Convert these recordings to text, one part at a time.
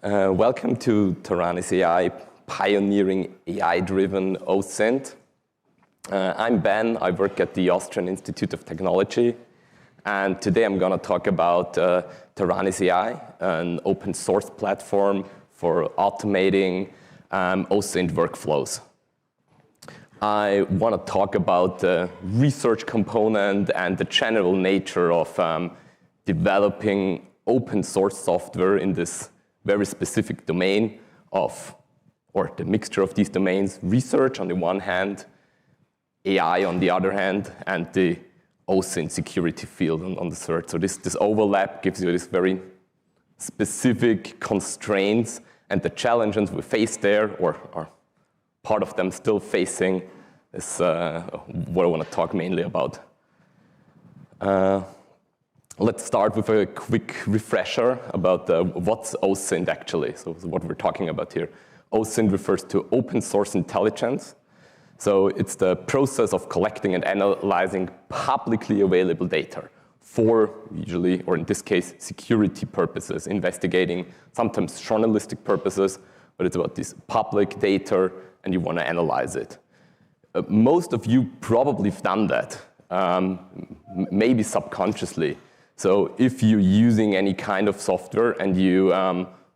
Welcome to Taranis AI, pioneering AI-Driven OSINT. I'm Ben. I work at the Austrian Institute of Technology. And today I'm going to talk about Taranis AI, an open source platform for automating OSINT workflows. I want to talk about the research component and the general nature of developing open source software in this very specific domain of, or the mixture of these domains, research on the one hand, AI on the other hand, and the OSINT security field on the third. So this overlap gives you this very specific constraints, and the challenges we face there, or are part of them still facing, is what I want to talk mainly about. Let's start with a quick refresher about what's OSINT actually, so what we're talking about here. OSINT refers to open source intelligence. So it's the process of collecting and analyzing publicly available data for usually, or in this case, security purposes, investigating, sometimes journalistic purposes, but it's about this public data and you want to analyze it. Most of you probably have done that, maybe subconsciously. So if you're using any kind of software and you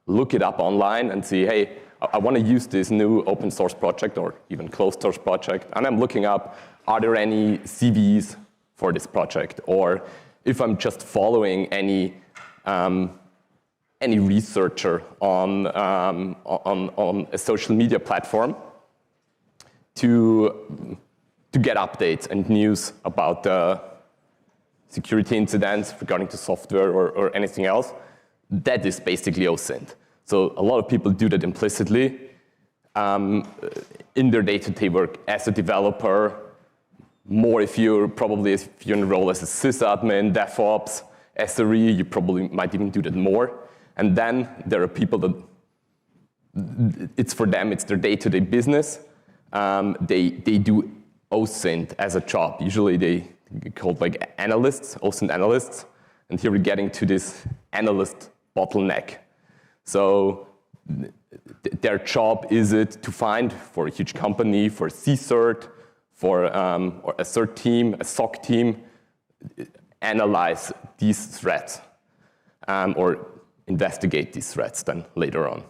look it up online and see, hey, I want to use this new open source project or even closed source project, and I'm looking up, are there any CVs for this project? Or if I'm just following any researcher on a social media platform to get updates and news about security incidents regarding to software or anything else, that is basically OSINT. So a lot of people do that implicitly in their day-to-day work as a developer, more if you're in a role as a sysadmin, DevOps, SRE, you probably might even do that more. And then there are people that, it's for them, it's their day-to-day business. They do OSINT as a job. Usually they called like analysts, OSINT analysts, and here we're getting to this analyst bottleneck. So their job is it to find, for a huge company, for a CCERT, for or a CERT team, a SOC team, analyze these threats or investigate these threats then later on.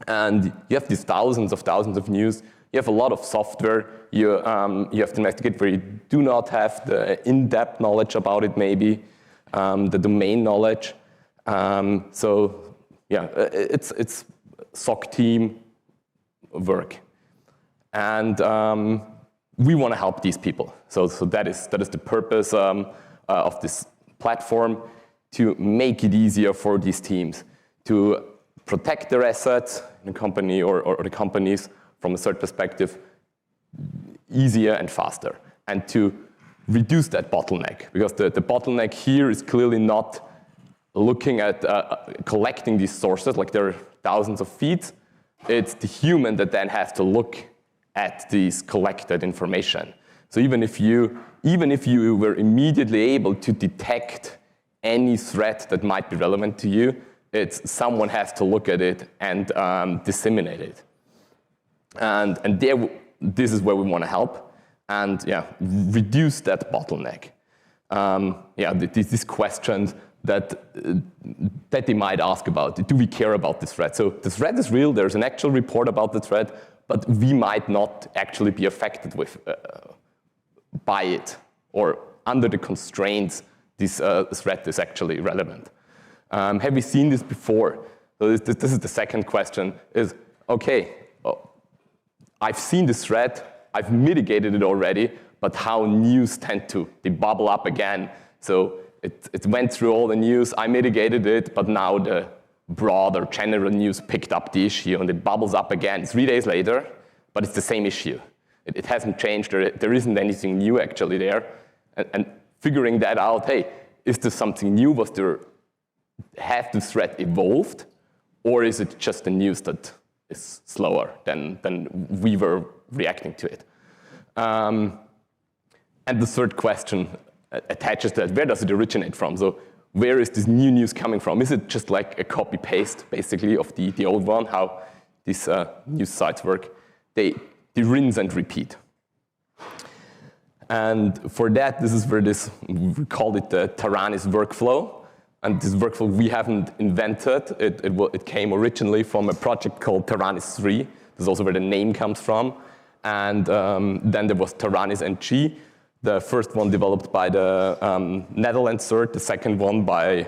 And you have these thousands of news. You have a lot of software you have to investigate where you do not have the in-depth knowledge about it, maybe the domain knowledge. So yeah, it's SOC team work, and we want to help these people. So that is the purpose of this platform, to make it easier for these teams to protect their assets in a company or the companies from a certain perspective, easier and faster, and to reduce that bottleneck. Because the bottleneck here is clearly not looking at collecting these sources, like there are thousands of feeds. It's the human that then has to look at these collected information. So even if you were immediately able to detect any threat that might be relevant to you, it's someone has to look at it and disseminate it. And this is where we want to help and reduce that bottleneck. These questions that they might ask about. Do we care about this threat? So the threat is real. There's an actual report about the threat, but we might not actually be affected by it, or under the constraints this threat is actually relevant. Have we seen this before? So this is the second question, is, okay, I've seen this threat, I've mitigated it already, but how news tend to, they bubble up again. So it went through all the news, I mitigated it, but now the broader general news picked up the issue and it bubbles up again 3 days later, but it's the same issue. It hasn't changed, there isn't anything new actually there. And figuring that out, hey, is this something new? Has the threat evolved? Or is it just the news that is slower than we were reacting to it? And the third question attaches to that, where does it originate from? So where is this new news coming from? Is it just like a copy-paste, basically, of the old one, how these news sites work? They rinse and repeat. And for that, this is where we call it the Taranis workflow. And this workflow we haven't invented. It came originally from a project called Taranis3. This is also where the name comes from. And then there was Taranis-NG, the first one developed by the Netherlands CERT, the second one by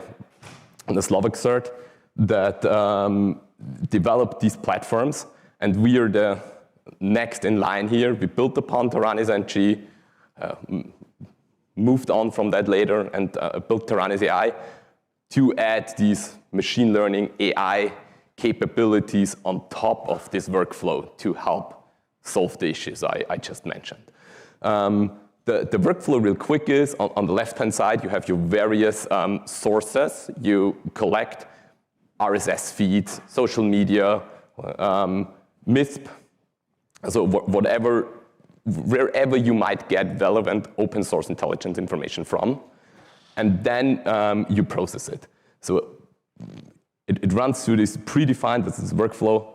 the Slovak CERT, that developed these platforms. And we are the next in line here. We built upon Taranis-NG, moved on from that later, and built Taranis AI to add these machine learning AI capabilities on top of this workflow to help solve the issues I just mentioned. The workflow real quick is, on the left-hand side, you have your various sources. You collect RSS feeds, social media, MISP, so wherever you might get relevant open source intelligence information from, and then you process it. So it runs through this predefined, this is workflow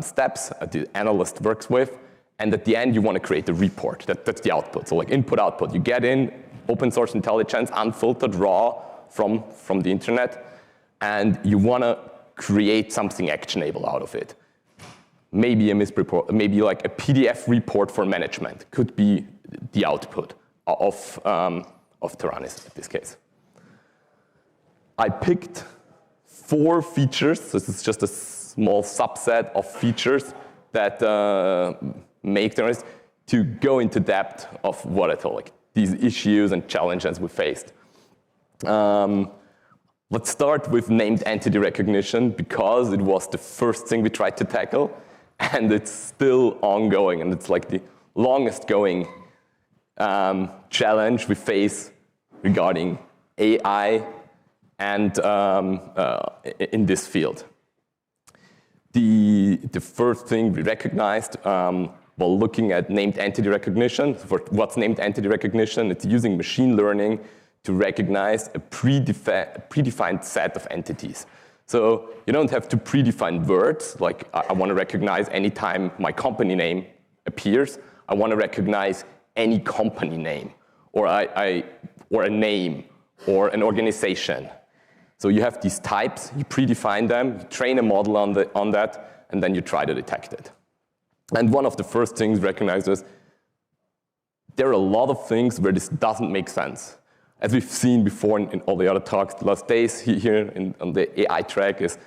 steps that the analyst works with, and at the end you want to create a report. That's the output. So like input, output. You get in open source intelligence, unfiltered, raw from the internet, and you want to create something actionable out of it. Maybe a MISP report, maybe like a PDF report for management could be the output of Taranis in this case. I picked 4 features. This is just a small subset of features that make Taranis to go into depth of what I told, like these issues and challenges we faced. Let's start with named entity recognition because it was the first thing we tried to tackle. And it's still ongoing, and it's like the longest going challenge we face regarding AI and in this field. The first thing we recognized while looking at named entity recognition, for what's named entity recognition, it's using machine learning to recognize a predefined set of entities. So you don't have to predefine words, like I want to recognize anytime my company name appears. I want to recognize any company name, or or a name, or an organization. So you have these types, you predefine them, you train a model on that, and then you try to detect it. And one of the first things recognized is there are a lot of things where this doesn't make sense. As we've seen before in all the other talks the last days here on the AI track is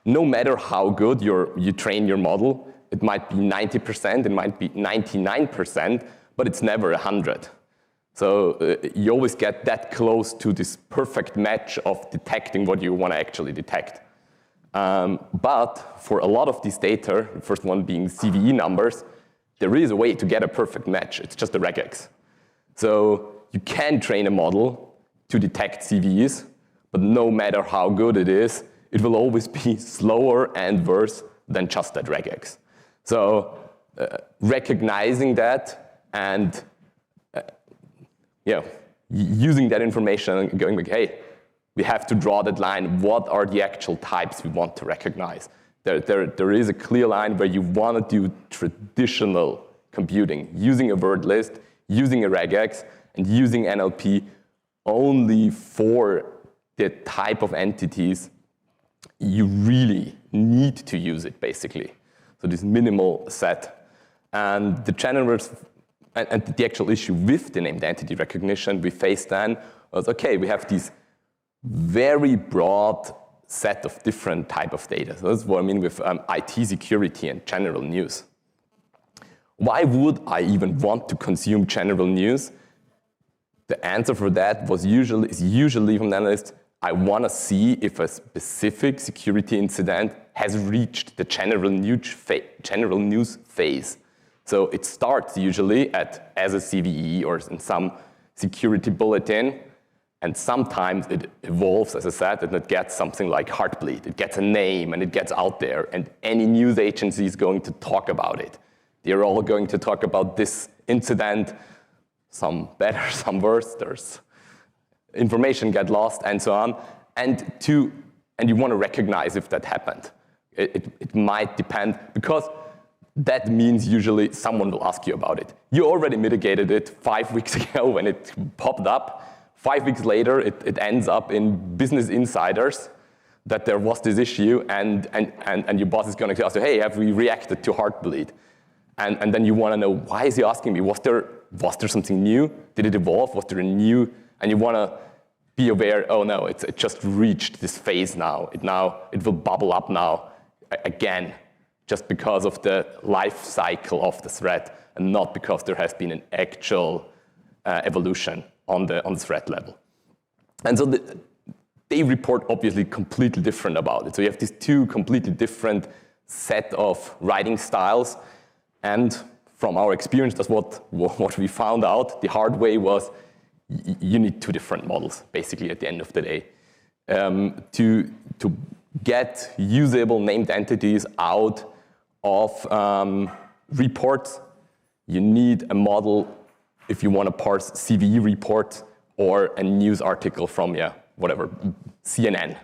no matter how good you train your model, it might be 90%, it might be 99%, but it's never 100. So you always get that close to this perfect match of detecting what you want to actually detect. But for a lot of these data, the first one being CVE numbers, there is a way to get a perfect match. It's just a regex. So you can train a model to detect CVEs, but no matter how good it is, it will always be slower and worse than just that regex. So recognizing that and using that information and going like, hey, we have to draw that line. What are the actual types we want to recognize? There is a clear line where you want to do traditional computing, using a word list, using a regex, and using NLP only for the type of entities you really need to use it, basically. So this minimal set. And the generators, and the actual issue with the named entity recognition we faced then was, okay, we have these very broad set of different type of data. So that's what I mean with IT security and general news. Why would I even want to consume general news? The answer for that is usually from the analyst, I want to see if a specific security incident has reached the general news phase. So it starts usually as a CVE or in some security bulletin, and sometimes it evolves, as I said, and it gets something like Heartbleed. It gets a name and it gets out there, and any news agency is going to talk about it. They're all going to talk about this incident, some better, some worse. There's information get lost, and so on. And you want to recognize if that happened. It might depend, because that means usually someone will ask you about it. You already mitigated it 5 weeks ago when it popped up. 5 weeks later, it ends up in Business Insiders that there was this issue, and your boss is going to ask you, hey, have we reacted to Heartbleed? And then you want to know, why is he asking me? Was there something new? Did it evolve? Was there a new? And you want to be aware, oh no, it just reached this phase now. It will bubble up now again, just because of the life cycle of the threat, and not because there has been an actual evolution on the threat level. And so they report obviously completely different about it. So you have these two completely different set of writing styles. And from our experience, that's what we found out. The hard way was you need two different models, basically, at the end of the day. To get usable named entities out of reports, you need a model if you want to parse CVE report or a news article from, whatever, CNN.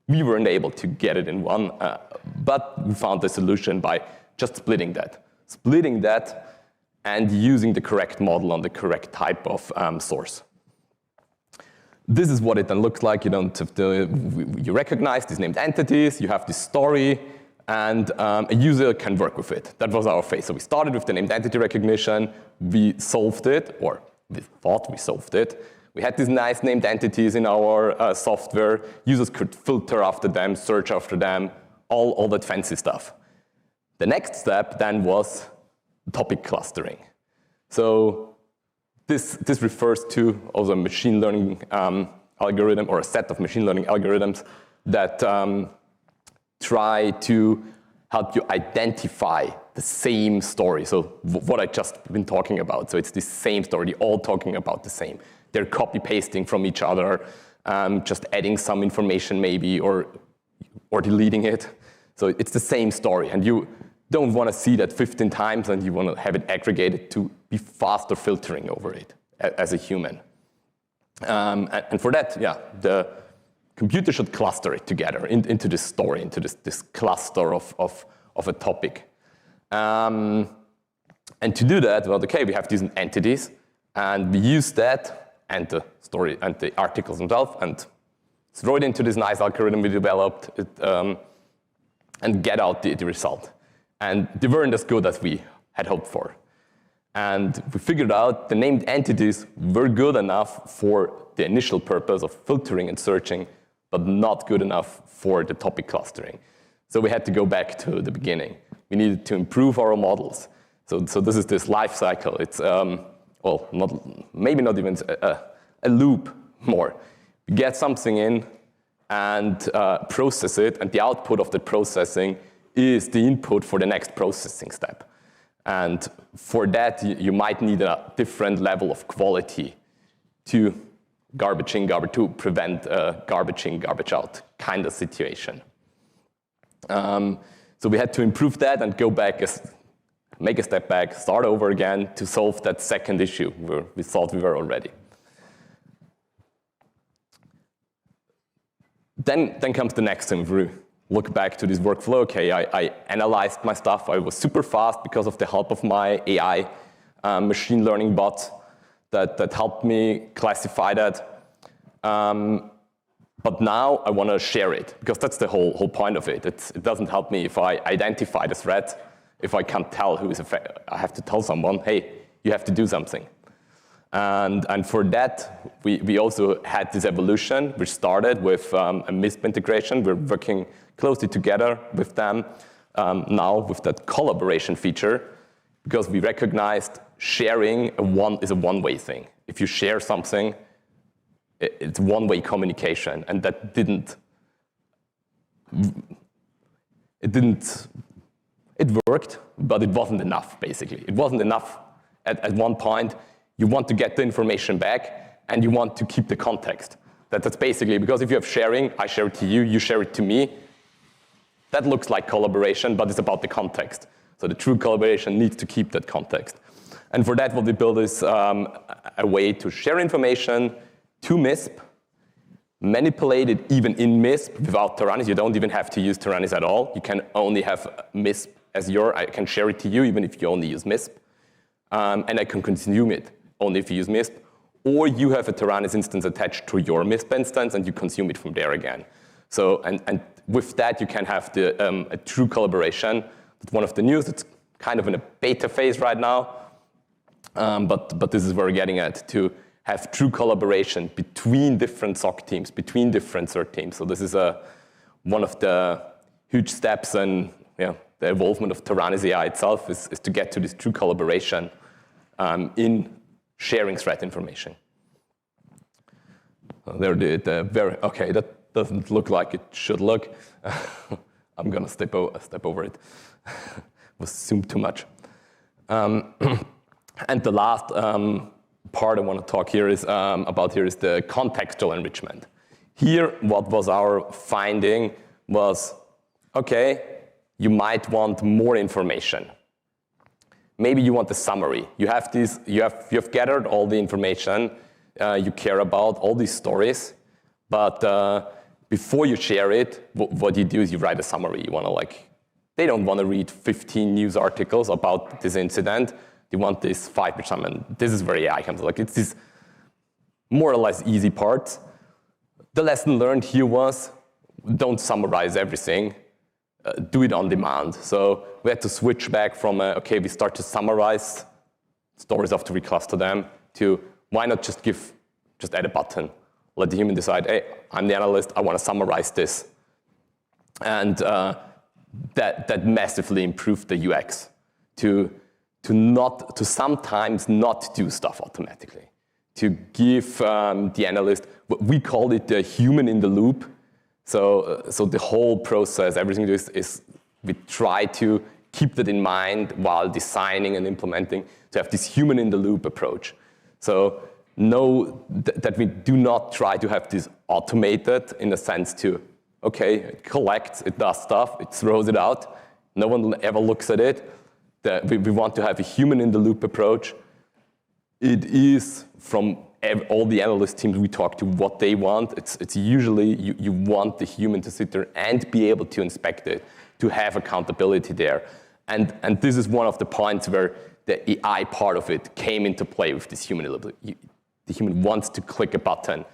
We weren't able to get it in one, but we found the solution by just splitting that and using the correct model on the correct type of source. This is what it then looks like. You recognize these named entities, you have this story, and a user can work with it. That was our phase. So we started with the named entity recognition, we solved it, or we thought we solved it. We had these nice named entities in our software. Users could filter after them, search after them, all that fancy stuff. The next step then was topic clustering. So this refers to also a machine learning algorithm, or a set of machine learning algorithms that try to help you identify the same story. So what I just been talking about. So it's the same story, they're all talking about the same. They're copy-pasting from each other, just adding some information maybe, or deleting it. So it's the same story, and you don't want to see that 15 times, and you want to have it aggregated to be faster filtering over it as a human. And for that, the computer should cluster it together into this story, into this cluster of a topic. And to do that, we have these entities, and we use that and the story and the articles themselves, and throw it into this nice algorithm we developed, and get out the result. And they weren't as good as we had hoped for. And we figured out the named entities were good enough for the initial purpose of filtering and searching, but not good enough for the topic clustering. So we had to go back to the beginning. We needed to improve our models. So this is this life cycle. It's maybe not even a loop more. We get something in and process it, and the output of the processing is the input for the next processing step. And for that, you might need a different level of quality to garbage in, to prevent garbage in, garbage out kind of situation. So we had to improve that and go back, make a step back, start over again to solve that second issue where we thought we were already. Then comes the next thing. We look back to this workflow. Okay, I analyzed my stuff. I was super fast because of the help of my AI machine learning bot that helped me classify that. But now I want to share it, because that's the whole point of it. It doesn't help me if I identify the threat, if I can't tell who is affected. I have to tell someone, hey, you have to do something. And for that, we also had this evolution. We started with a MISP integration. We're working closely together with them now with that collaboration feature, because we recognized sharing is a one-way thing. If you share something, it's one-way communication, and that it worked, but it wasn't enough, basically. It wasn't enough at one point. You want to get the information back, and you want to keep the context. That's basically, because if you have sharing, I share it to you, you share it to me, that looks like collaboration, but it's about the context. So the true collaboration needs to keep that context. And for that, what we built is a way to share information to MISP, manipulate it even in MISP without Taranis. You don't even have to use Taranis at all. You can only have MISP as I can share it to you even if you only use MISP. And I can consume it only if you use MISP. Or you have a Taranis instance attached to your MISP instance and you consume it from there again. So, and with that, you can have a true collaboration. That's one of the news. It's kind of in a beta phase right now. But this is where we're getting at, to have true collaboration between different SOC teams, between different CERT teams. So this is one of the huge steps in the evolvement of Taranis AI itself is to get to this true collaboration in sharing threat information. There okay, that doesn't look like it should look. I'm gonna step over it. Was zoomed too much. And the last part I want to talk here is about is the contextual enrichment. Here, what was our finding was, okay, you might want more information. Maybe you want a summary. You have gathered all the information you care about, all these stories, but before you share it, what you do is you write a summary. You want to they don't want to read 15 news articles about this incident. They want this 5%, and this is where AI comes. It's these more or less easy parts. The lesson learned here was, don't summarize everything. Do it on demand. So we had to switch back from, okay, we start to summarize stories after we cluster them, to why not just add a button. Let the human decide, hey, I'm the analyst, I want to summarize this. And that massively improved the UX to sometimes not do stuff automatically, to give the analyst, we call it the human in the loop. So the whole process, everything is we try to keep that in mind while designing and implementing, to have this human in the loop approach. So know that we do not try to have this automated in a sense to, okay, it collects, it does stuff, it throws it out, no one ever looks at it. We want to have a human in the loop approach. It is from all the analyst teams we talk to what they want. It's usually you want the human to sit there and be able to inspect it, to have accountability there. And this is one of the points where the AI part of it came into play with this human. The human wants to click a button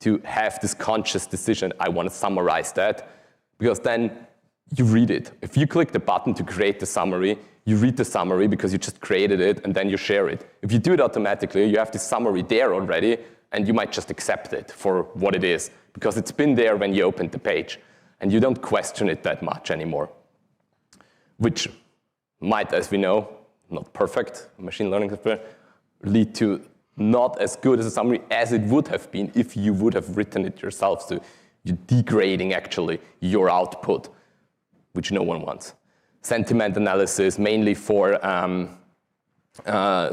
to have this conscious decision, I want to summarize that, because then you read it. If you click the button to create the summary, you read the summary because you just created it, and then you share it. If you do it automatically, you have this summary there already, and you might just accept it for what it is, because it's been there when you opened the page, and you don't question it that much anymore, which might, as we know, not perfect, machine learning software, lead to not as good as a summary as it would have been if you would have written it yourself. So you're degrading, actually, your output, which no one wants. Sentiment analysis, mainly for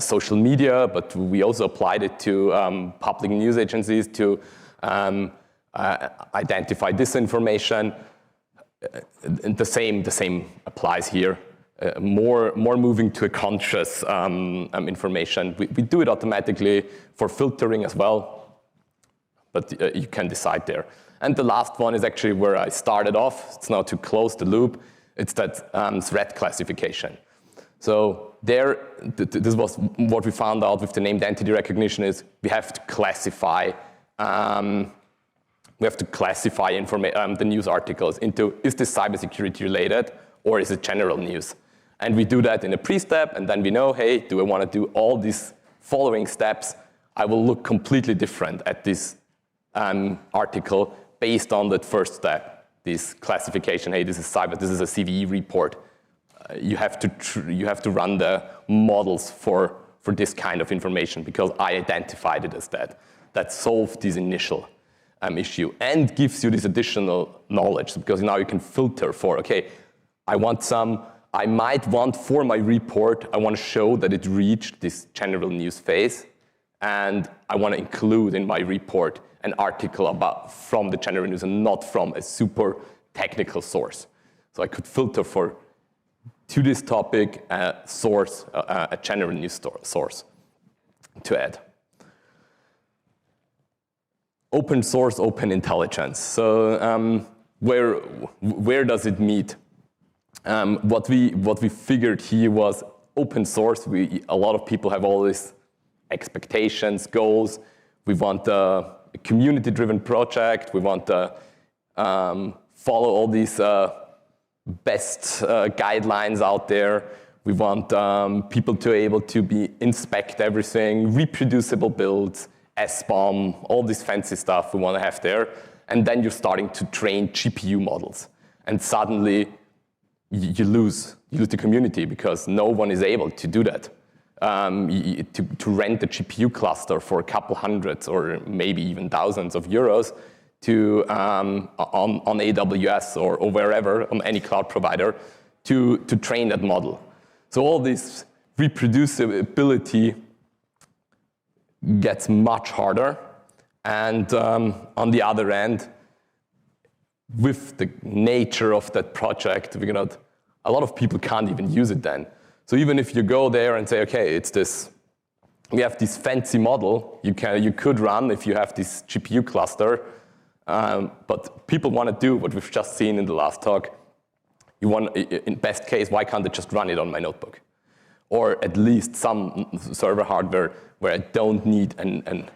social media, but we also applied it to public news agencies to identify disinformation. The same applies here. More moving to a conscious information. We do it automatically for filtering as well, but you can decide there. And the last one is actually where I started off. It's now to close the loop. It's that threat classification. So there, this was what we found out with the named entity recognition is we have to classify the news articles into, is this cybersecurity related or is it general news? And we do that in a pre-step, and then we know, hey, do I want to do all these following steps? I will look completely different at this article based on that first step, this classification. Hey, this is cyber. This is a CVE report. You have to run the models for this kind of information because I identified it as that. That solved this initial issue and gives you this additional knowledge because now you can filter for, okay, I might want for my report, I want to show that it reached this general news phase, and I want to include in my report an article from the general news and not from a super technical source. So I could filter for to this topic a general news source to add. Open source, open intelligence. So where does it meet? What we figured here was open source. A lot of people have all these expectations, goals. We want a community-driven project. We want to follow all these best guidelines out there. We want people to be able to inspect everything, reproducible builds, SBOM, all this fancy stuff we want to have there. And then you're starting to train GPU models. And suddenly you lose the community because no one is able to do that. To rent a GPU cluster for a couple hundreds or maybe even thousands of euros on AWS or wherever, on any cloud provider, to train that model. So all this reproducibility gets much harder. And on the other end, with the nature of that project, a lot of people can't even use it then. So even if you go there and say, okay, we have this fancy model you could run if you have this GPU cluster, but people want to do what we've just seen in the last talk. In best case, why can't I just run it on my notebook? Or at least some server hardware where I don't need an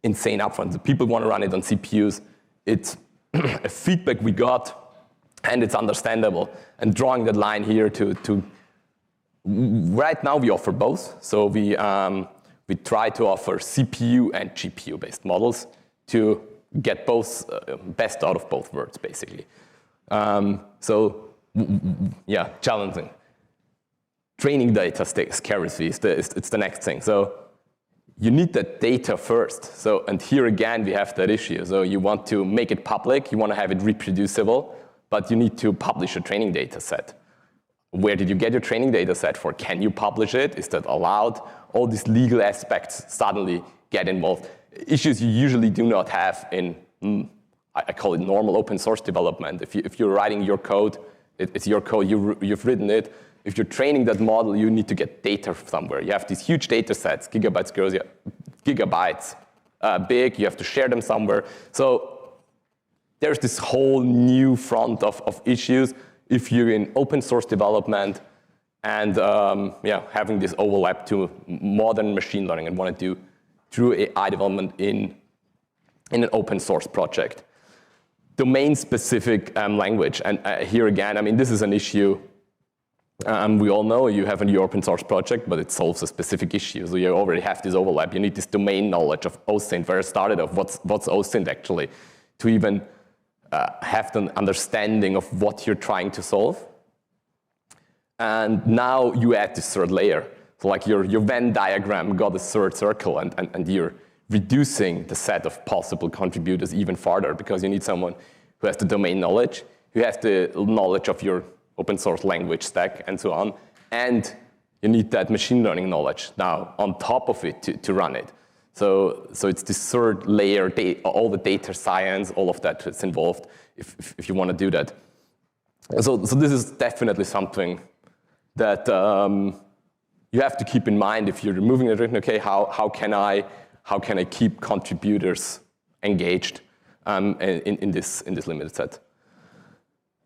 insane upfront. So people want to run it on CPUs. It's a feedback we got, and it's understandable. And drawing that line here right now we offer both. So we try to offer CPU and GPU-based models to get both best out of both worlds, basically. Yeah, challenging. Training data scarcity it's the next thing. So you need that data first. And here again, we have that issue. So you want to make it public, you want to have it reproducible, but you need to publish a training data set. Where did you get your training data set for? Can you publish it? Is that allowed? All these legal aspects suddenly get involved. Issues you usually do not have in, I call it normal open source development. If you're writing your code, it's your code, you've written it. If you're training that model, you need to get data somewhere. You have these huge data sets, gigabytes big, you have to share them somewhere. So there's this whole new front of issues if you're in open source development and having this overlap to modern machine learning and want to do true AI development in an open source project. Domain-specific language, and here again, this is an issue. We all know you have a new open source project, but it solves a specific issue. So you already have this overlap. You need this domain knowledge of OSINT, where it started off. What's OSINT actually, to even have an understanding of what you're trying to solve. And now you add this third layer. So like your Venn diagram got a third circle, and you're reducing the set of possible contributors even farther because you need someone who has the domain knowledge, who has the knowledge of your open source language stack, and so on. And you need that machine learning knowledge now on top of it to run it. So it's this third layer, all the data science, all of that is involved if you want to do that. So this is definitely something that you have to keep in mind if you're removing it. Okay, how can I keep contributors engaged in this limited set?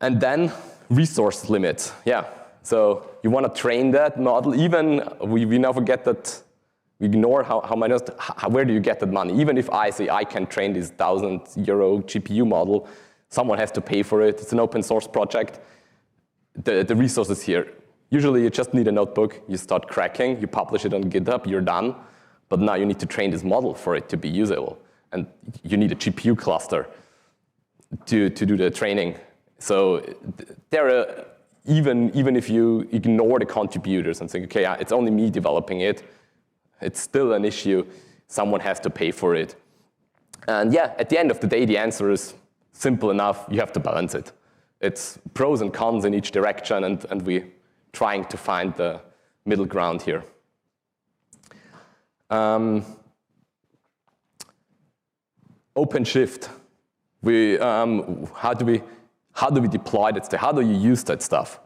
And then resource limits, yeah. So you want to train that model. Even we now forget that we ignore where do you get that money? Even if I say I can train this €1,000 GPU model, someone has to pay for it. It's an open source project. The resources here. Usually you just need a notebook. You start cracking. You publish it on GitHub. You're done. But now you need to train this model for it to be usable, and you need a GPU cluster to do the training. So there are, even if you ignore the contributors and think, okay, it's only me developing it, it's still an issue. Someone has to pay for it. And yeah, at the end of the day, the answer is simple enough. You have to balance it. It's pros and cons in each direction, and we're trying to find the middle ground here. OpenShift. How do we deploy that stuff? How do you use that stuff?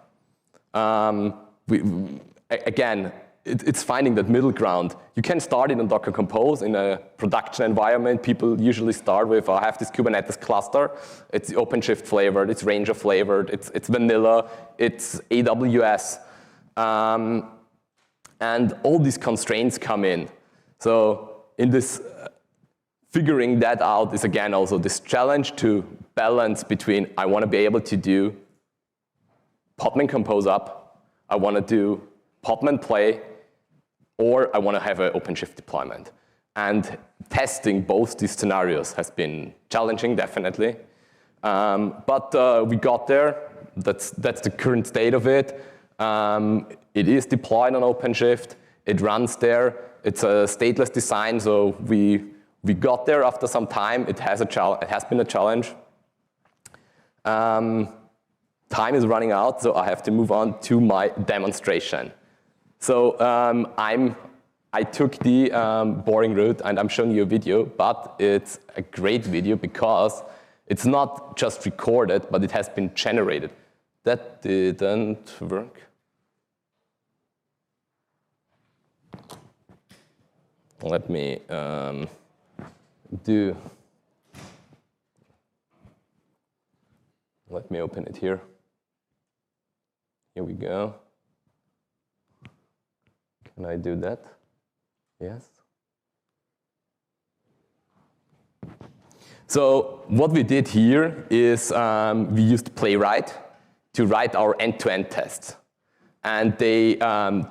Again, it's finding that middle ground. You can start it on Docker Compose in a production environment. People usually start with, I have this Kubernetes cluster. It's OpenShift flavored, it's Ranger flavored, it's vanilla, it's AWS. And all these constraints come in. So in this, figuring that out is again also this challenge to balance between, I want to be able to do Podman Compose up, I want to do Podman Play, or I want to have an OpenShift deployment. And testing both these scenarios has been challenging, definitely. But we got there. That's the current state of it. It is deployed on OpenShift. It runs there. It's a stateless design, so we got there after some time. It has been a challenge. Time is running out, so I have to move on to my demonstration. So I took the boring route, and I'm showing you a video, but it's a great video because it's not just recorded, but it has been generated. That didn't work. Let me let me open it here. Here we go. Can I do that? Yes. So what we did here is we used Playwright to write our end-to-end tests. And they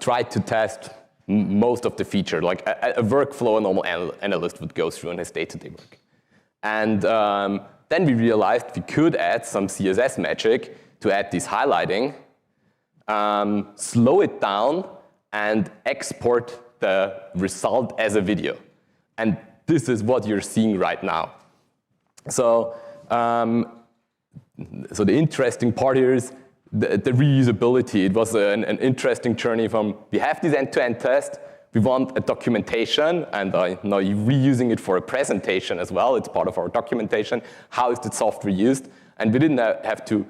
tried to test most of the feature, like a workflow a normal analyst would go through in his day-to-day work. And then we realized we could add some CSS magic to add this highlighting, slow it down, and export the result as a video. And this is what you're seeing right now. So, so the interesting part here is the reusability. It was an interesting journey from, we have this end-to-end test, we want a documentation, and now you're reusing it for a presentation as well. It's part of our documentation. How is the software used? And we didn't have to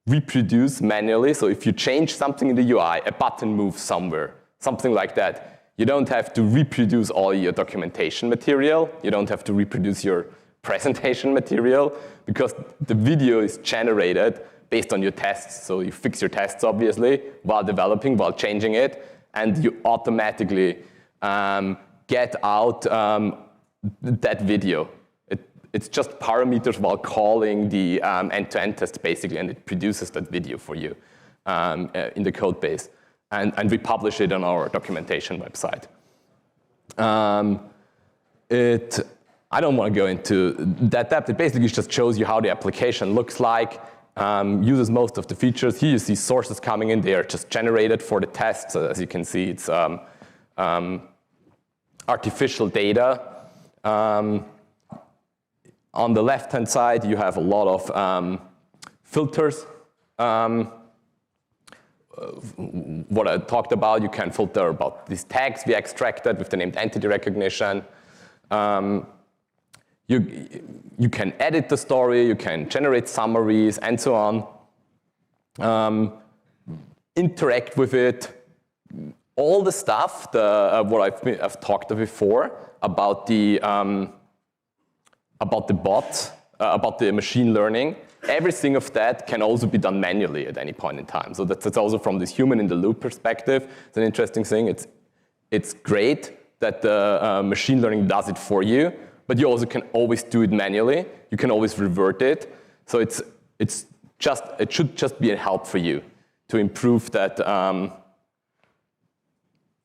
reproduce manually. So if you change something in the UI, a button moves somewhere, something like that. You don't have to reproduce all your documentation material. You don't have to reproduce your presentation material because the video is generated based on your tests. So you fix your tests, obviously, while developing, while changing it, and you automatically get out that video. It's just parameters while calling the end-to-end test, basically, and it produces that video for you in the code base. And we publish it on our documentation website. I don't want to go into that depth. It basically just shows you how the application looks like, uses most of the features. Here you see sources coming in. They are just generated for the test. So as you can see, it's artificial data. On the left-hand side, you have a lot of filters. What I talked about, you can filter about these tags we extracted with the named entity recognition. You can edit the story, you can generate summaries, and so on. Interact with it. All the stuff, what I've talked before about the bots, about the machine learning, everything of that can also be done manually at any point in time. So that's also from this human-in-the-loop perspective. It's an interesting thing. It's great that the machine learning does it for you, but you also can always do it manually. You can always revert it. So it should just be a help for you to improve that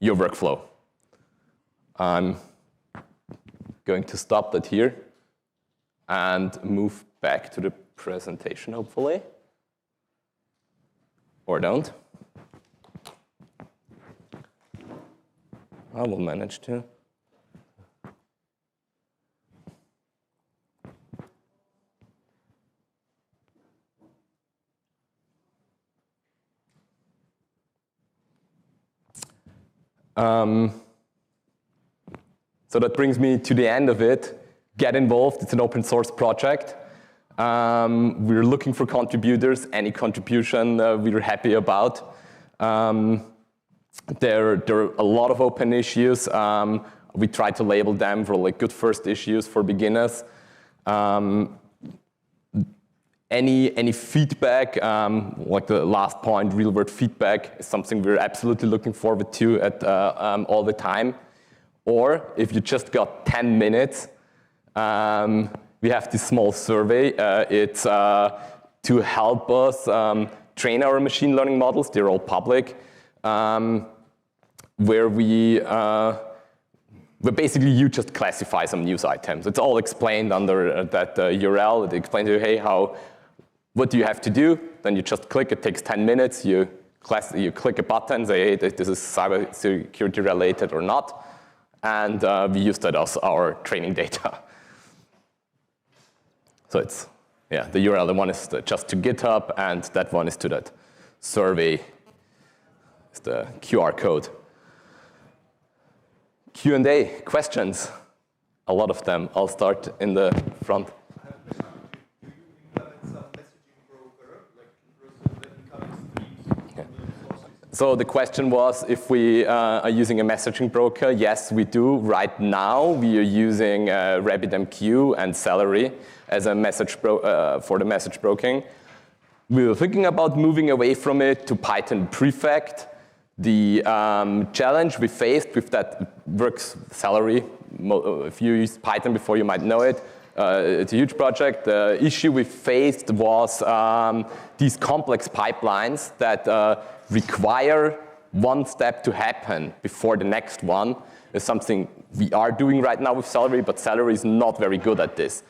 your workflow. I'm going to stop that here and move back to the presentation, hopefully. Or don't. I will manage to. So that brings me to the end of it. Get involved. It's an open source project. We're looking for contributors. Any contribution we're happy about. There are a lot of open issues. We try to label them for like good first issues for beginners. Any feedback, like the last point, real-world feedback, is something we're absolutely looking forward to at all the time. Or if you just got 10 minutes, we have this small survey. It's to help us train our machine learning models. They're all public, where basically you just classify some news items. It's all explained under that URL. It explains to you, hey, what do you have to do? Then you just click. It takes 10 minutes. You click a button, say, hey, this is cybersecurity related or not. And we use that as our training data. So it's, yeah, the URL, the one is just to GitHub, and that one is to that survey. It's the QR code. Q&A, questions, a lot of them. I'll start in the front. I have a question. Do you implement some messaging broker, like the incoming streams? Yeah. So the question was if we are using a messaging broker. Yes, we do. Right now, we are using RabbitMQ and Celery as a message for the message broking. We were thinking about moving away from it to Python Prefect. The challenge we faced with that works Celery. If you used Python before, you might know it. It's a huge project. The issue we faced was these complex pipelines that require one step to happen before the next one. Is something we are doing right now with Celery, but Celery is not very good at this.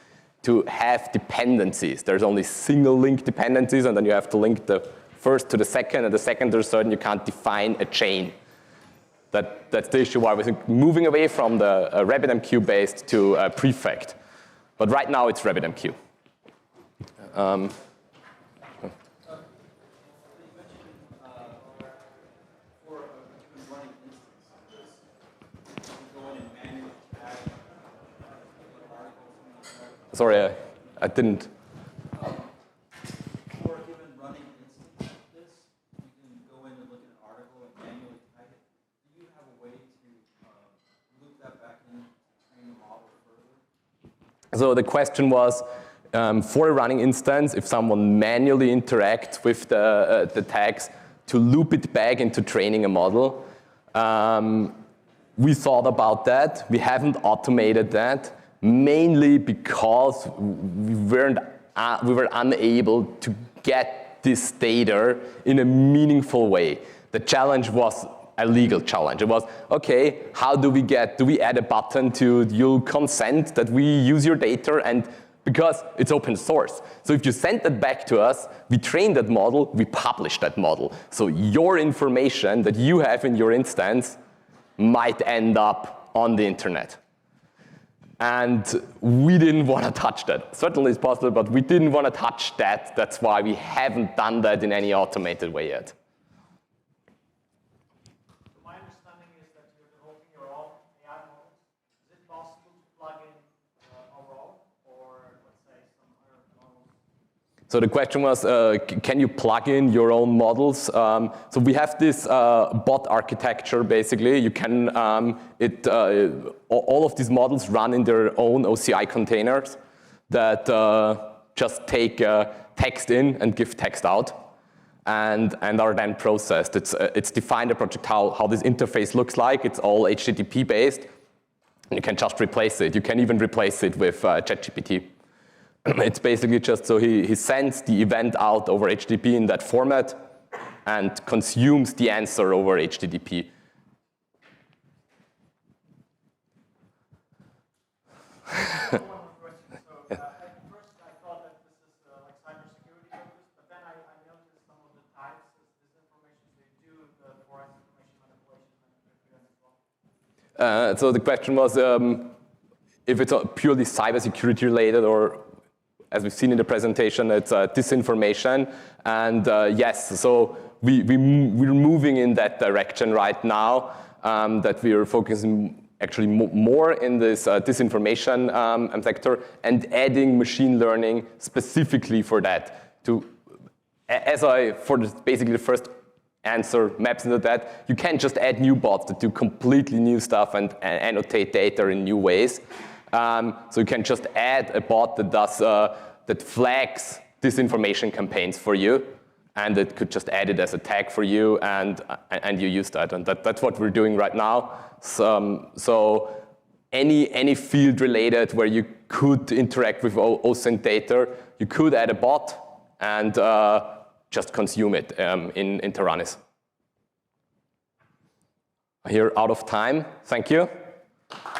To have dependencies, there's only single link dependencies, and then you have to link the first to the second, and the second to the third, and you can't define a chain. That's the issue why we're moving away from the RabbitMQ based to Prefect. But right now it's RabbitMQ. Sorry, I didn't. For a given running instance of this, you can go in and look at an article and manually type it. Do you have a way to loop that back in to train the model further? So the question was, for a running instance, if someone manually interacts with the tags, to loop it back into training a model. We thought about that. We haven't automated that. Mainly because we were unable to get this data in a meaningful way. The challenge was a legal challenge. It was, okay, how do we add a button to you consent that we use your data, and because it's open source. So if you send that back to us, we train that model, we publish that model. So your information that you have in your instance might end up on the internet. And we didn't want to touch that. Certainly it's possible, but we didn't want to touch that. That's why we haven't done that in any automated way yet. My understanding is that you're developing your own AI models. Is it possible to plug in overall, or let's say some other models? So the question was, can you plug in your own models? So we have this bot architecture, basically. You can, all of these models run in their own OCI containers that just take text in and give text out, and are then processed. It's defined a project how this interface looks like. It's all HTTP based, and you can just replace it. You can even replace it with ChatGPT. It's basically just so he sends the event out over HTTP in that format and consumes the answer over HTTP. One more question. So at first I thought that this is like cybersecurity focused, but then I noticed some of the types of disinformation they do for information manipulation as well. So the question was if it's purely cybersecurity related, or as we've seen in the presentation, it's disinformation. And yes, so we're moving in that direction right now, that we are focusing actually more in this disinformation sector, and adding machine learning specifically for that. Basically the first answer maps into that. You can just add new bots that do completely new stuff and annotate data in new ways. So you can just add a bot that does that flags disinformation campaigns for you, and it could just add it as a tag for you, and you use that. And that's what we're doing right now. So any field related where you could interact with OSINT data, you could add a bot and just consume it in Taranis. Here, out of time. Thank you.